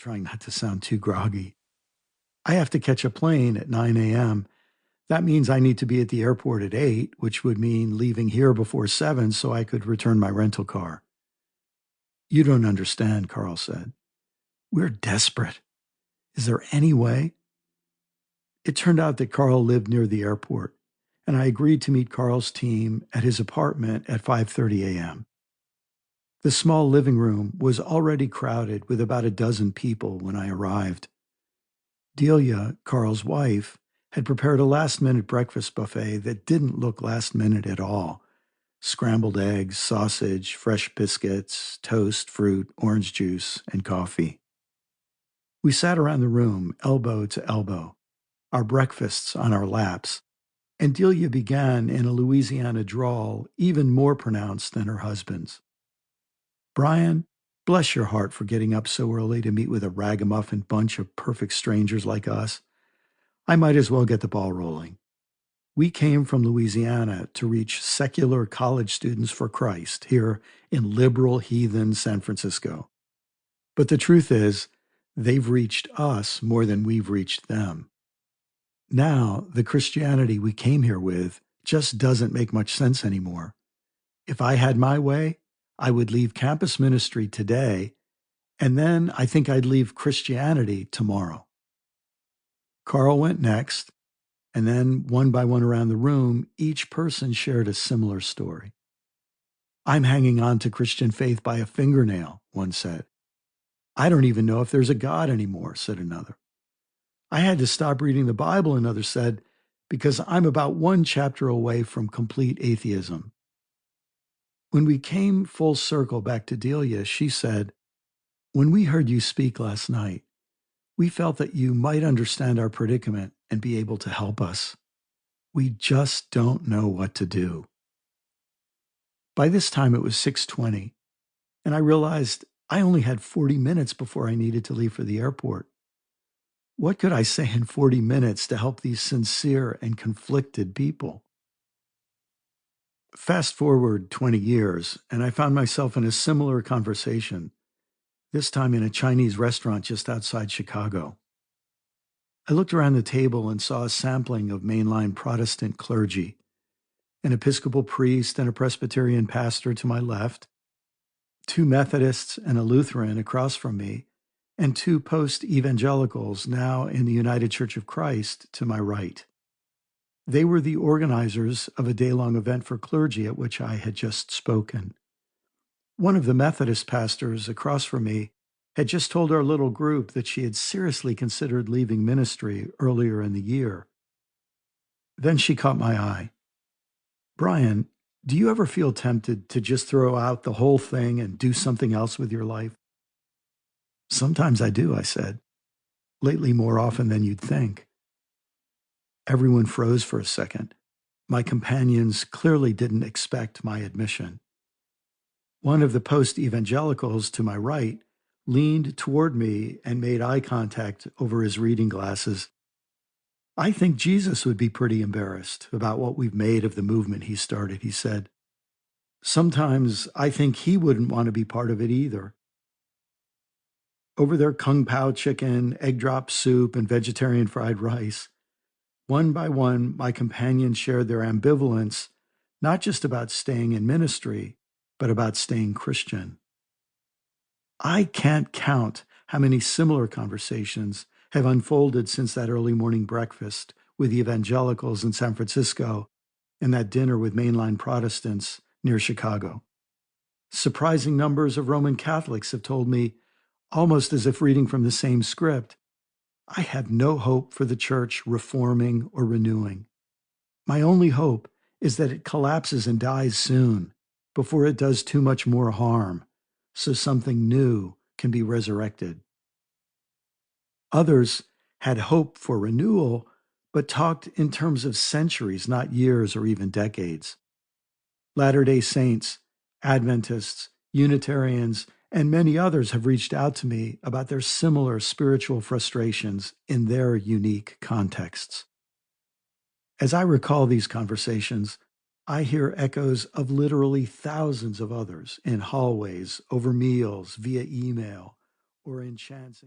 trying not to sound too groggy. I have to catch a plane at 9 a.m. That means I need to be at the airport at 8, which would mean leaving here before 7 so I could return my rental car. You don't understand, Carl said. We're desperate. Is there any way? It turned out that Carl lived near the airport, and I agreed to meet Carl's team at his apartment at 5:30 a.m. The small living room was already crowded with about a dozen people when I arrived. Delia, Carl's wife, had prepared a last-minute breakfast buffet that didn't look last-minute at all. Scrambled eggs, sausage, fresh biscuits, toast, fruit, orange juice, and coffee. We sat around the room, elbow to elbow, our breakfasts on our laps, and Delia began in a Louisiana drawl even more pronounced than her husband's. Brian, bless your heart for getting up so early to meet with a ragamuffin bunch of perfect strangers like us. I might as well get the ball rolling. We came from Louisiana to reach secular college students for Christ here in liberal heathen San Francisco. But the truth is, they've reached us more than we've reached them. Now, the Christianity we came here with just doesn't make much sense anymore. If I had my way, I would leave campus ministry today, and then I think I'd leave Christianity tomorrow. Carl went next, and then one by one around the room, each person shared a similar story. I'm hanging on to Christian faith by a fingernail, one said. I don't even know if there's a God anymore, said another. I had to stop reading the Bible, another said, because I'm about one chapter away from complete atheism. When we came full circle back to Delia, she said, when we heard you speak last night, we felt that you might understand our predicament and be able to help us. We just don't know what to do. By this time, it was 6:20, and I realized I only had 40 minutes before I needed to leave for the airport. What could I say in 40 minutes to help these sincere and conflicted people? Fast forward 20 years, and I found myself in a similar conversation, this time in a Chinese restaurant just outside Chicago. I looked around the table and saw a sampling of mainline Protestant clergy, an Episcopal priest and a Presbyterian pastor to my left, two Methodists and a Lutheran across from me, and two post-evangelicals now in the United Church of Christ to my right. They were the organizers of a day-long event for clergy at which I had just spoken. One of the Methodist pastors across from me had just told our little group that she had seriously considered leaving ministry earlier in the year. Then she caught my eye. Brian, do you ever feel tempted to just throw out the whole thing and do something else with your life? Sometimes I do, I said. Lately, more often than you'd think. Everyone froze for a second. My companions clearly didn't expect my admission. One of the post-evangelicals to my right leaned toward me and made eye contact over his reading glasses. I think Jesus would be pretty embarrassed about what we've made of the movement he started, he said. Sometimes I think he wouldn't want to be part of it either. Over their kung pao chicken, egg drop soup, and vegetarian fried rice, one by one, my companions shared their ambivalence, not just about staying in ministry, but about staying Christian. I can't count how many similar conversations have unfolded since that early morning breakfast with the evangelicals in San Francisco and that dinner with mainline Protestants near Chicago. Surprising numbers of Roman Catholics have told me, almost as if reading from the same script, I have no hope for the church reforming or renewing. My only hope is that it collapses and dies soon, before it does too much more harm, so something new can be resurrected. Others had hope for renewal, but talked in terms of centuries, not years or even decades. Latter-day Saints, Adventists, Unitarians, and many others have reached out to me about their similar spiritual frustrations in their unique contexts. As I recall these conversations, I hear echoes of literally thousands of others in hallways, over meals, via email, or in chants.